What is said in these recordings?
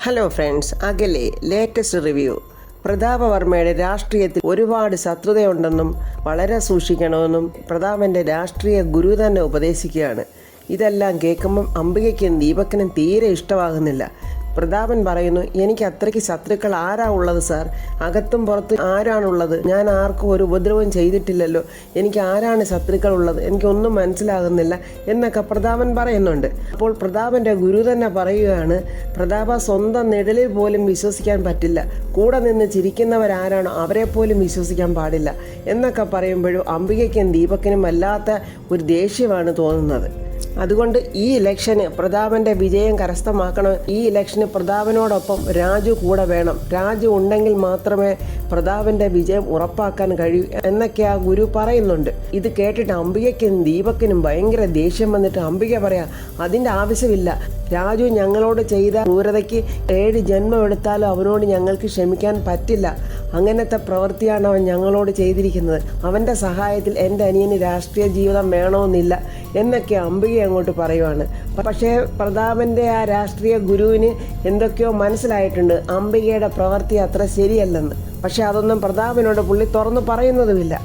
Hello friends, അകലെ latest review. പ്രതാപവർമ്മയുടെ രാഷ്ട്രീയത്തിൽ ഒരുപാട് ശത്രുതയുണ്ടെന്നും വളരെ സൂക്ഷിക്കണമെന്നും പ്രതാപൻ്റെ രാഷ്ട്രീയ ഗുരു തന്നെ ഉപദേശിക്കുകയാണ്. ഇതെല്ലാം കേൾക്കുമ്പം അംബികയ്ക്കും ദീപക്കിനും തീരെ ഇഷ്ടമാകുന്നില്ല. പ്രതാപൻ പറയുന്നു, എനിക്ക് അത്രയ്ക്ക് ശത്രുക്കൾ ആരാ ഉള്ളത് സാർ? അകത്തും പുറത്തും ആരാണുള്ളത്? ഞാൻ ആർക്കും ഒരു ഉപദ്രവം ചെയ്തിട്ടില്ലല്ലോ. എനിക്ക് ആരാണ് ശത്രുക്കൾ ഉള്ളത്? എനിക്കൊന്നും മനസ്സിലാകുന്നില്ല എന്നൊക്കെ പ്രതാപൻ പറയുന്നുണ്ട്. അപ്പോൾ പ്രതാപൻ്റെ ഗുരു തന്നെ പറയുകയാണ്, പ്രതാപ സ്വന്തം നിഴലിൽ പോലും വിശ്വസിക്കാൻ പറ്റില്ല. കൂടെ നിന്ന് ചിരിക്കുന്നവരാരാണോ അവരെ പോലും വിശ്വസിക്കാൻ പാടില്ല എന്നൊക്കെ പറയുമ്പോഴും അംബികയ്ക്കും ദീപക്കിനും വല്ലാത്ത ഒരു ദേഷ്യമാണ് തോന്നുന്നത്. അതുകൊണ്ട് ഈ ഇലക്ഷന് പ്രതാപൻ്റെ വിജയം കരസ്ഥമാക്കണം. ഈ ഇലക്ഷന് പ്രതാപനോടൊപ്പം രാജു കൂടെ വേണം. രാജു ഉണ്ടെങ്കിൽ മാത്രമേ പ്രതാപൻ്റെ വിജയം ഉറപ്പാക്കാൻ കഴിയൂ എന്നൊക്കെ ആ ഗുരു പറയുന്നുണ്ട്. ഇത് കേട്ടിട്ട് അംബികയ്ക്കും ദീപക്കിനും ഭയങ്കര ദേഷ്യം വന്നിട്ട് അംബിക പറയാം, അതിൻ്റെ ആവശ്യമില്ല. രാജു ഞങ്ങളോട് ചെയ്ത ക്രൂരതയ്ക്ക് 7 ജന്മം എടുത്താലും അവനോട് ഞങ്ങൾക്ക് ക്ഷമിക്കാൻ പറ്റില്ല. അങ്ങനത്തെ പ്രവൃത്തിയാണ് അവൻ ഞങ്ങളോട് ചെയ്തിരിക്കുന്നത്. അവൻ്റെ സഹായത്തിൽ എൻ്റെ അനിയന് രാഷ്ട്രീയ ജീവിതം വേണമെന്നില്ല എന്നൊക്കെ അംബിക അങ്ങോട്ട് പറയുവാണ്. പക്ഷേ പ്രതാപൻ്റെ ആ രാഷ്ട്രീയ ഗുരുവിന് എന്തൊക്കെയോ മനസ്സിലായിട്ടുണ്ട്, അംബികയുടെ പ്രവൃത്തി അത്ര ശരിയല്ലെന്ന്. പക്ഷെ അതൊന്നും പ്രതാപനോട് പുള്ളി തുറന്നു പറയുന്നതുമില്ല.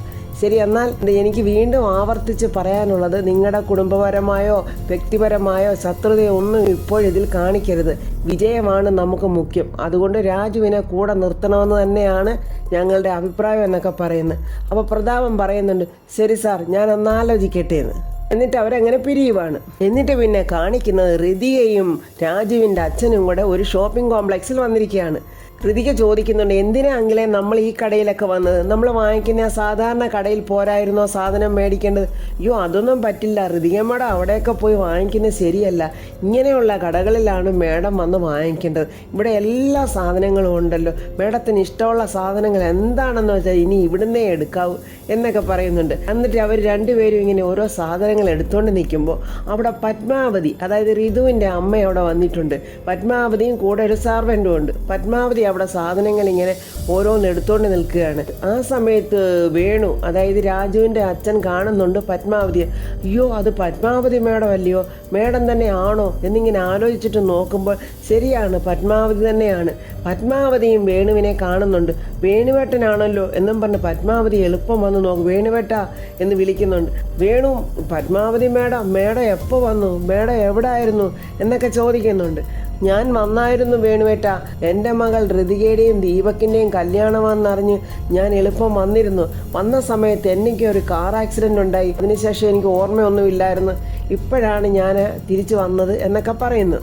ശരി, എന്നാൽ എനിക്ക് വീണ്ടും ആവർത്തിച്ച് പറയാനുള്ളത്, നിങ്ങളുടെ കുടുംബപരമായോ വ്യക്തിപരമായോ ശത്രുതയോ ഒന്നും ഇപ്പോഴിതിൽ കാണിക്കരുത്. വിജയമാണ് നമുക്ക് മുഖ്യം. അതുകൊണ്ട് രാജുവിനെ കൂടെ നിർത്തണമെന്ന് തന്നെയാണ് ഞങ്ങളുടെ അഭിപ്രായം എന്നൊക്കെ പറയുന്നത്. അപ്പോൾ പ്രതാപൻ പറയുന്നുണ്ട്, ശരി സാർ, ഞാൻ ഒന്നാലോചിക്കട്ടെ എന്ന്. എന്നിട്ട് അവരങ്ങനെ പിരിയുവാണ്. എന്നിട്ട് പിന്നെ കാണിക്കുന്നത് ഋതികയും രാജുവിൻ്റെ അച്ഛനും കൂടെ ഒരു ഷോപ്പിംഗ് കോംപ്ലക്സിൽ വന്നിരിക്കുകയാണ്. ഋതിക ചോദിക്കുന്നുണ്ട്, എന്തിനാ അങ്കിളെ നമ്മൾ ഈ കടയിലൊക്കെ വന്നത്? നമ്മൾ വാങ്ങിക്കുന്ന സാധാരണ കടയിൽ പോരായിരുന്നോ സാധനം മേടിക്കേണ്ടത്? അയ്യോ, അതൊന്നും പറ്റില്ല ഋതികമ്മയുടെ അവിടെയൊക്കെ പോയി വാങ്ങിക്കുന്നത് ശരിയല്ല. ഇങ്ങനെയുള്ള കടകളിലാണ് മേഡം വന്ന് വാങ്ങിക്കേണ്ടത്. ഇവിടെ എല്ലാ സാധനങ്ങളും ഉണ്ടല്ലോ. മേഡത്തിന് ഇഷ്ടമുള്ള സാധനങ്ങൾ എന്താണെന്ന് വെച്ചാൽ ഇനി ഇവിടുന്നേ എടുക്കാവൂ എന്നൊക്കെ പറയുന്നുണ്ട്. എന്നിട്ട് അവർ രണ്ടുപേരും ഇങ്ങനെ ഓരോ സാധനങ്ങൾ എടുത്തുകൊണ്ട് നിൽക്കുമ്പോൾ അവിടെ പത്മാവതി, അതായത് ഋതുവിൻ്റെ അമ്മ അവിടെ വന്നിട്ടുണ്ട്. പത്മാവതിയും കൂടെ ഒരു സർവൻറ്റും ഉണ്ട്. പത്മാവതി അവിടെ സാധനങ്ങൾ ഇങ്ങനെ ഓരോന്ന് എടുത്തുകൊണ്ട് നിൽക്കുകയാണ്. ആ സമയത്ത് വേണു, അതായത് രാജുവിൻ്റെ അച്ഛൻ കാണുന്നുണ്ട് പത്മാവതിയെ. അയ്യോ, അത് പത്മാവതി മേഡം അല്ലയോ, മേഡം തന്നെ ആണോ എന്നിങ്ങനെ ആലോചിച്ചിട്ട് നോക്കുമ്പോൾ ശരിയാണ്, പത്മാവതി തന്നെയാണ്. പത്മാവതിയും വേണുവിനെ കാണുന്നുണ്ട്. വേണുവേട്ടനാണല്ലോ എന്നും പറഞ്ഞ് പത്മാവതി എളുപ്പം വന്ന് നോക്കും. വേണുവേട്ട എന്ന് വിളിക്കുന്നുണ്ട്. വേണു, പത്മാവതി മേഡം എപ്പോൾ വന്നു? മേഡം എവിടെ ആയിരുന്നു എന്നൊക്കെ ചോദിക്കുന്നുണ്ട്. ഞാൻ വന്നായിരുന്നു വേണുവേട്ട, എൻ്റെ മകൾ ഋതികയുടെയും ദീപക്കിൻ്റെയും കല്യാണമാണെന്നറിഞ്ഞ് ഞാൻ എളുപ്പം വന്നിരുന്നു. വന്ന സമയത്ത് എനിക്ക് ഒരു കാർ ആക്സിഡൻ്റ് ഉണ്ടായി. അതിനുശേഷം എനിക്ക് ഓർമ്മയൊന്നുമില്ലായിരുന്നു. ഇപ്പോഴാണ് ഞാൻ തിരിച്ചു വന്നത് എന്നൊക്കെ പറയുന്നു.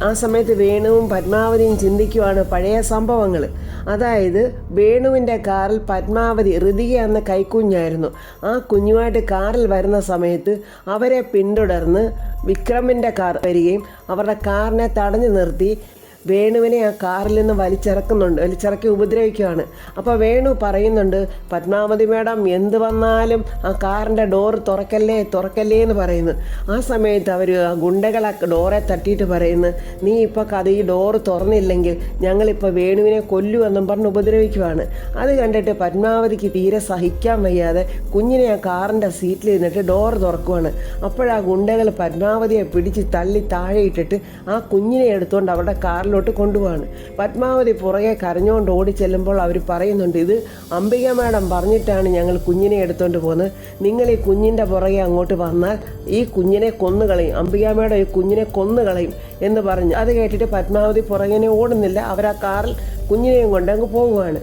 ആ സമയത്ത് വേണുവും പത്മാവതിയും ചിന്തിക്കുവാണ് പഴയ സംഭവങ്ങൾ. അതായത് വേണുവിൻ്റെ കാറിൽ പത്മാവതി, ഋതിക എന്ന കൈക്കുഞ്ഞായിരുന്നു. ആ കുഞ്ഞുമായിട്ട് കാറിൽ വരുന്ന സമയത്ത് അവരെ പിന്തുടർന്ന് വിക്രമിൻ്റെ കാർ വരികയും അവരുടെ കാറിനെ തടഞ്ഞു നിർത്തി വേണുവിനെ ആ കാറിൽ നിന്ന് വലിച്ചിറക്കി ഉപദ്രവിക്കുകയാണ്. അപ്പോൾ വേണു പറയുന്നുണ്ട്, പത്മാവതി മേഡം എന്ത് വന്നാലും ആ കാറിൻ്റെ ഡോറ് തുറക്കല്ലേ എന്ന് പറയുന്നു. ആ സമയത്ത് അവർ ആ ഗുണ്ടകളെ ഡോറെ തട്ടിയിട്ട് പറയുന്നു, നീ ഇപ്പോൾ ഈ ഡോറ് തുറന്നില്ലെങ്കിൽ ഞങ്ങളിപ്പോൾ വേണുവിനെ കൊല്ലുമെന്നും പറഞ്ഞ് ഉപദ്രവിക്കുവാണ്. അത് കണ്ടിട്ട് പത്മാവതിക്ക് തീരെ സഹിക്കാൻ വയ്യാതെ കുഞ്ഞിനെ ആ കാറിൻ്റെ സീറ്റിൽ ഇരുന്നിട്ട് ഡോറ് തുറക്കുവാണ്. അപ്പോഴാ ഗുണ്ടകൾ പത്മാവതിയെ പിടിച്ച് തള്ളി താഴെ ഇട്ടിട്ട് ആ കുഞ്ഞിനെ എടുത്തുകൊണ്ട് അവരുടെ കാറിലോട്ട് കൊണ്ടുപോവാണ്. പത്മാവതി പുറകെ കരഞ്ഞുകൊണ്ട് ഓടി ചെല്ലുമ്പോൾ അവർ പറയുന്നുണ്ട്, ഇത് അംബിക മേഡം പറഞ്ഞിട്ടാണ് ഞങ്ങൾ കുഞ്ഞിനെ എടുത്തുകൊണ്ട് പോകുന്നത്. നിങ്ങൾ ഈ കുഞ്ഞിൻ്റെ പുറകെ അങ്ങോട്ട് വന്നാൽ ഈ കുഞ്ഞിനെ കൊന്നുകളയും, അംബിക മേഡം ഈ കുഞ്ഞിനെ കൊന്നുകളയും എന്ന് പറഞ്ഞു. അത് കേട്ടിട്ട് പത്മാവതി പുറകെ ഓടുന്നില്ല. അവർ ആ കാറിൽ കുഞ്ഞിനെയും കൊണ്ട് അങ്ങ് പോകുവാണ്.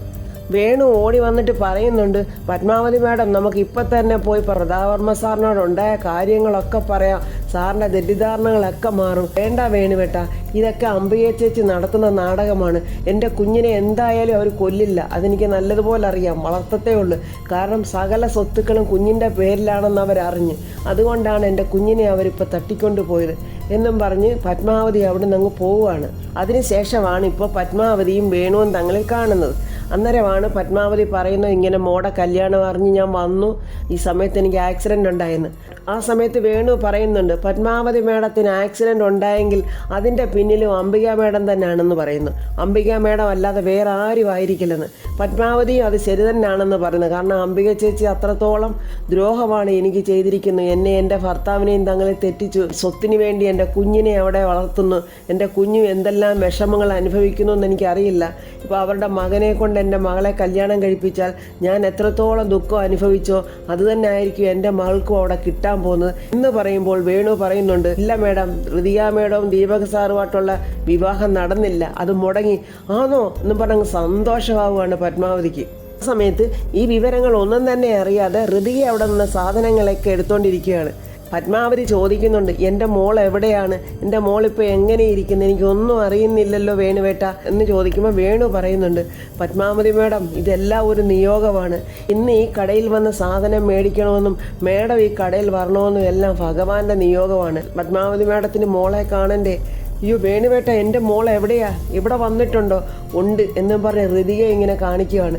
വേണു ഓടി വന്നിട്ട് പറയുന്നുണ്ട്, പത്മാവതി മേഡം നമുക്ക് ഇപ്പം തന്നെ പോയി പ്രതാപവർമ്മ സാറിനോടുണ്ടായ കാര്യങ്ങളൊക്കെ പറയാം, സാറിൻ്റെ തെറ്റിദ്ധാരണകളൊക്കെ മാറും. വേണ്ട വേണുവേട്ട, ഇതൊക്കെ അംബിക ചേച്ചി നടത്തുന്ന നാടകമാണ്. എൻ്റെ കുഞ്ഞിനെ എന്തായാലും അവർ കൊല്ലില്ല, അതെനിക്ക് നല്ലതുപോലെ അറിയാം. വളർത്തത്തേ ഉള്ളൂ. കാരണം സകല സ്വത്തുക്കളും കുഞ്ഞിൻ്റെ പേരിലാണെന്ന് അവരറിഞ്ഞ്, അതുകൊണ്ടാണ് എൻ്റെ കുഞ്ഞിനെ അവരിപ്പോൾ തട്ടിക്കൊണ്ട് പോയത് എന്നും പറഞ്ഞ് പത്മാവതി അവിടെ നിന്ന് അങ്ങ് പോവുകയാണ്. അതിനുശേഷമാണ് ഇപ്പോൾ പത്മാവതിയും വേണുവും തങ്ങളിൽ കാണുന്നത്. അന്നേരമാണ് പത്മാവതി പറയുന്നത്, ഇങ്ങനെ മോടെ കല്യാണം അറിഞ്ഞ് ഞാൻ വന്നു, ഈ സമയത്ത് എനിക്ക് ആക്സിഡൻ്റ് ഉണ്ടായെന്ന്. ആ സമയത്ത് വേണു പറയുന്നുണ്ട്, പത്മാവതി മേഡത്തിന് ആക്സിഡൻ്റ് ഉണ്ടായെങ്കിൽ അതിൻ്റെ പിന്നിലും അംബിക മേഡം തന്നെയാണെന്ന് പറയുന്നു. അംബിക മേഡം അല്ലാതെ വേറെ ആരും ആയിരിക്കില്ലെന്ന്. പത്മാവതിയും അത് ശരി തന്നെയാണെന്ന് പറയുന്നത്. കാരണം അംബിക ചേച്ചി അത്രത്തോളം ദ്രോഹമാണ് എനിക്ക് ചെയ്തിരിക്കുന്നത്. എന്നെ എൻ്റെ ഭർത്താവിനെയും തങ്ങളെ തെറ്റിച്ചു, സ്വത്തിന് വേണ്ടി എൻ്റെ കുഞ്ഞിനെ അവിടെ വളർത്തുന്നു, എൻ്റെ കുഞ്ഞു എന്തെല്ലാം വിഷമങ്ങൾ അനുഭവിക്കുന്നു എന്ന് എനിക്കറിയില്ല. ഇപ്പോൾ അവരുടെ മകനെ കൊണ്ട് എൻ്റെ മകളെ കല്യാണം കഴിപ്പിച്ചാൽ ഞാൻ എത്രത്തോളം ദുഃഖം അനുഭവിച്ചോ അത് തന്നെ ആയിരിക്കും എൻ്റെ മകൾക്കും അവിടെ കിട്ടാൻ പോകുന്നത് എന്ന് പറയുമ്പോൾ വേണു പറയുന്നുണ്ട്, ഇല്ല മേഡം, ഋതിക മേഡവും ദീപക് സാറുമായിട്ടുള്ള വിവാഹം നടന്നില്ല, അത് മുടങ്ങി. ആണോ എന്ന് പറഞ്ഞ് സന്തോഷമാവുകയാണ് പത്മാവതിക്ക്. ആ സമയത്ത് ഈ വിവരങ്ങൾ ഒന്നും തന്നെ അറിയാതെ ഋതിക അവിടെ നിന്ന് സാധനങ്ങളൊക്കെ എടുത്തുകൊണ്ടിരിക്കുകയാണ്. പത്മാവതി ചോദിക്കുന്നുണ്ട്, എൻ്റെ മോൾ എവിടെയാണ്, എൻ്റെ മോളിപ്പോൾ എങ്ങനെ ഇരിക്കുന്നു, എനിക്കൊന്നും അറിയുന്നില്ലല്ലോ വേണുവേട്ട എന്ന് ചോദിക്കുമ്പോൾ വേണു പറയുന്നുണ്ട്, പത്മാവതി മേഡം, ഇതെല്ലാം ഒരു നിയോഗമാണ്. ഇന്ന് ഈ കടയിൽ വന്ന് സാധനം മേടിക്കണമെന്നും മേഡം ഈ കടയിൽ വരണമെന്നും എല്ലാം ഭഗവാന്റെ നിയോഗമാണ്. പത്മാവതി മേഡത്തിന് മോളെ കാണണ്ടേ? അയ്യോ വേണുവേട്ട, എൻ്റെ മോൾ എവിടെയാ, ഇവിടെ വന്നിട്ടുണ്ടോ? ഉണ്ട് എന്നും പറഞ്ഞ് ഋതിക ഇങ്ങനെ കാണിക്കുകയാണ്.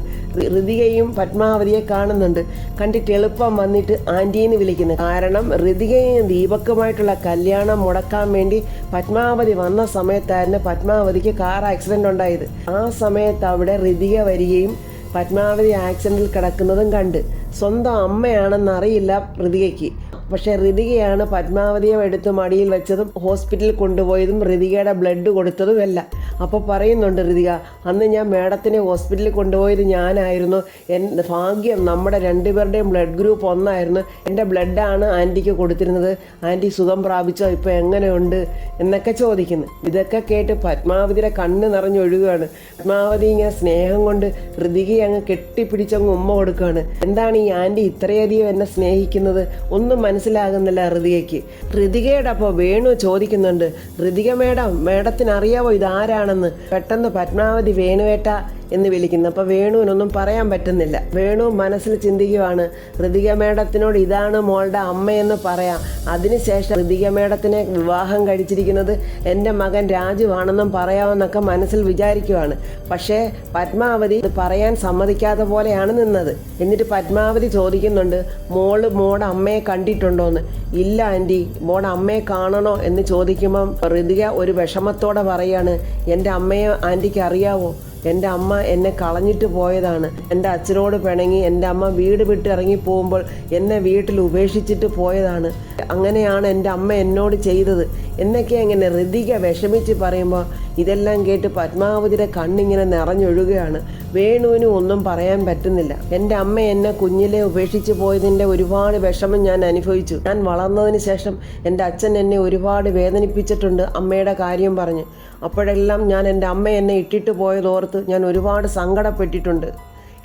ഋതികയും പത്മാവതിയെ കാണുന്നുണ്ട്. കണ്ടിട്ട് എളുപ്പം വന്നിട്ട് ആൻറ്റീന്ന് വിളിക്കുന്നു. കാരണം ഋതികയും ദീപക്കുമായിട്ടുള്ള കല്യാണം മുടക്കാൻ വേണ്ടി പത്മാവതി വന്ന സമയത്തായിരുന്നു പത്മാവതിക്ക് കാർ ആക്സിഡൻ്റ് ഉണ്ടായത്. ആ സമയത്ത് അവിടെ ഋതിക വരികയും പത്മാവതി ആക്സിഡൻറ്റിൽ കിടക്കുന്നതും കണ്ട്. സ്വന്തം അമ്മയാണെന്നറിയില്ല ഋതികയ്ക്ക്. പക്ഷേ ഋതികയാണ് പത്മാവതിയെ എടുത്ത് മടിയിൽ വെച്ചതും ഹോസ്പിറ്റലിൽ കൊണ്ടുപോയതും ഋതികയുടെ ബ്ലഡ് കൊടുത്തതും എല്ലാം. അപ്പോൾ പറയുന്നുണ്ട് ഋതിക, അന്ന് ഞാൻ മേഡത്തിനെ ഹോസ്പിറ്റലിൽ കൊണ്ടുപോയത് ഞാനായിരുന്നു. എൻ്റെ ഭാഗ്യം, നമ്മുടെ രണ്ടുപേരുടെയും ബ്ലഡ് ഗ്രൂപ്പ് ഒന്നായിരുന്നു. എൻ്റെ ബ്ലഡാണ് ആൻറ്റിക്ക് കൊടുത്തിരുന്നത്. ആൻറ്റി സുഖം പ്രാപിച്ചോ, ഇപ്പോൾ എങ്ങനെയുണ്ട് എന്നൊക്കെ ചോദിക്കുന്നു. ഇതൊക്കെ കേട്ട് പത്മാവതിയുടെ കണ്ണ് നിറഞ്ഞൊഴുകുകയാണ്. പത്മാവതി ഇങ്ങനെ സ്നേഹം കൊണ്ട് ഋതികയെ അങ്ങ് കെട്ടിപ്പിടിച്ചങ്ങ് ഉമ്മ കൊടുക്കുകയാണ്. എന്താണ് ഈ ആൻറ്റി ഇത്രയധികം എന്നെ സ്നേഹിക്കുന്നത്? ഒന്നും മനസ്സിലാകുന്നില്ല ഋതികയ്ക്ക്. ഋതികയുടെ അപ്പോൾ വേണു ചോദിക്കുന്നുണ്ട്, ഋതിക മേഡം, മേഡത്തിന് അറിയാവോ ഇതാരാണെന്ന്? പെട്ടെന്ന് പത്മാവതി വേണുവേട്ട എന്ന് വിളിക്കുന്നു. അപ്പോൾ വേണുവിനൊന്നും പറയാൻ പറ്റുന്നില്ല. വേണു മനസ്സിൽ ചിന്തിക്കുവാണ്, ഋതിക മേഡത്തിനോട് ഇതാണ് മോളുടെ അമ്മയെന്ന് പറയാം, അതിനുശേഷം ഋതിക മേഡത്തിനെ വിവാഹം കഴിച്ചിരിക്കുന്നത് എൻ്റെ മകൻ രാജുവാണെന്നും പറയാമെന്നൊക്കെ മനസ്സിൽ വിചാരിക്കുവാണ്. പക്ഷേ പത്മാവതി ഇത് പറയാൻ സമ്മതിക്കാത്ത പോലെയാണ് നിന്നത്. എന്നിട്ട് പത്മാവതി ചോദിക്കുന്നുണ്ട്, മോളുടെ അമ്മയെ കണ്ടിട്ടുണ്ടോയെന്ന്. ഇല്ല ആൻറ്റി, മോളുടെ അമ്മയെ കാണണോ എന്ന് ചോദിക്കുമ്പം ഋതിക ഒരു വിഷമത്തോടെ പറയാണ്, എൻ്റെ അമ്മയെ ആൻറ്റിക്ക് അറിയാവോ? എൻ്റെ അമ്മ എന്നെ കളഞ്ഞിട്ട് പോയതാണ്. എൻ്റെ അച്ഛനോട് പിണങ്ങി എൻ്റെ അമ്മ വീട് വിട്ട് ഇറങ്ങി പോകുമ്പോൾ എന്നെ വീട്ടിൽ ഉപേക്ഷിച്ചിട്ട് പോയതാണ്. അങ്ങനെയാണ് എൻ്റെ അമ്മ എന്നോട് ചെയ്തത് എന്നൊക്കെ ഇങ്ങനെ ഋതിക വിഷമിച്ച് പറയുമ്പോൾ ഇതെല്ലാം കേട്ട് പത്മാവതിയുടെ കണ്ണിങ്ങനെ നിറഞ്ഞൊഴുകയാണ്. വേണുവിന് ഒന്നും പറയാൻ പറ്റുന്നില്ല. എൻ്റെ അമ്മ എന്നെ കുഞ്ഞിലെ ഉപേക്ഷിച്ച് പോയതിൻ്റെ ഒരുപാട് വിഷമം ഞാൻ അനുഭവിച്ചു. ഞാൻ വളർന്നതിന് ശേഷം എൻ്റെ അച്ഛൻ എന്നെ ഒരുപാട് വേദനിപ്പിച്ചിട്ടുണ്ട് അമ്മയുടെ കാര്യം പറഞ്ഞ്. അപ്പോഴെല്ലാം ഞാൻ എൻ്റെ അമ്മ എന്നെ ഇട്ടിട്ട് പോയതോർത്ത് ഞാൻ ഒരുപാട് സങ്കടപ്പെട്ടിട്ടുണ്ട്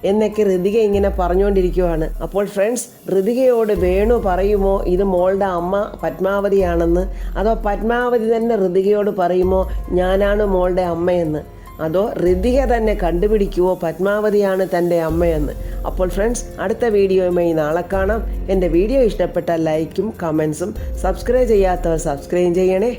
എന്നൊക്കെ ഋതിക ഇങ്ങനെ പറഞ്ഞുകൊണ്ടിരിക്കുവാണ്. അപ്പോൾ ഫ്രണ്ട്സ്, ഋതികയോട് വേണു പറയുമോ ഇത് മോളുടെ അമ്മ പത്മാവതിയാണെന്ന്? അതോ പത്മാവതി തന്നെ ഋതികയോട് പറയുമോ ഞാനാണ് മോളുടെ അമ്മയെന്ന്? അതോ ഋതിക തന്നെ കണ്ടുപിടിക്കുമോ പത്മാവതിയാണ് തൻ്റെ അമ്മയെന്ന്? അപ്പോൾ ഫ്രണ്ട്സ്, അടുത്ത വീഡിയോയുമായി നാളെ കാണാം. എൻ്റെ വീഡിയോ ഇഷ്ടപ്പെട്ടാൽ ലൈക്കും കമൻസും, സബ്സ്ക്രൈബ് ചെയ്യാത്തവർ സബ്സ്ക്രൈബ് ചെയ്യണേ.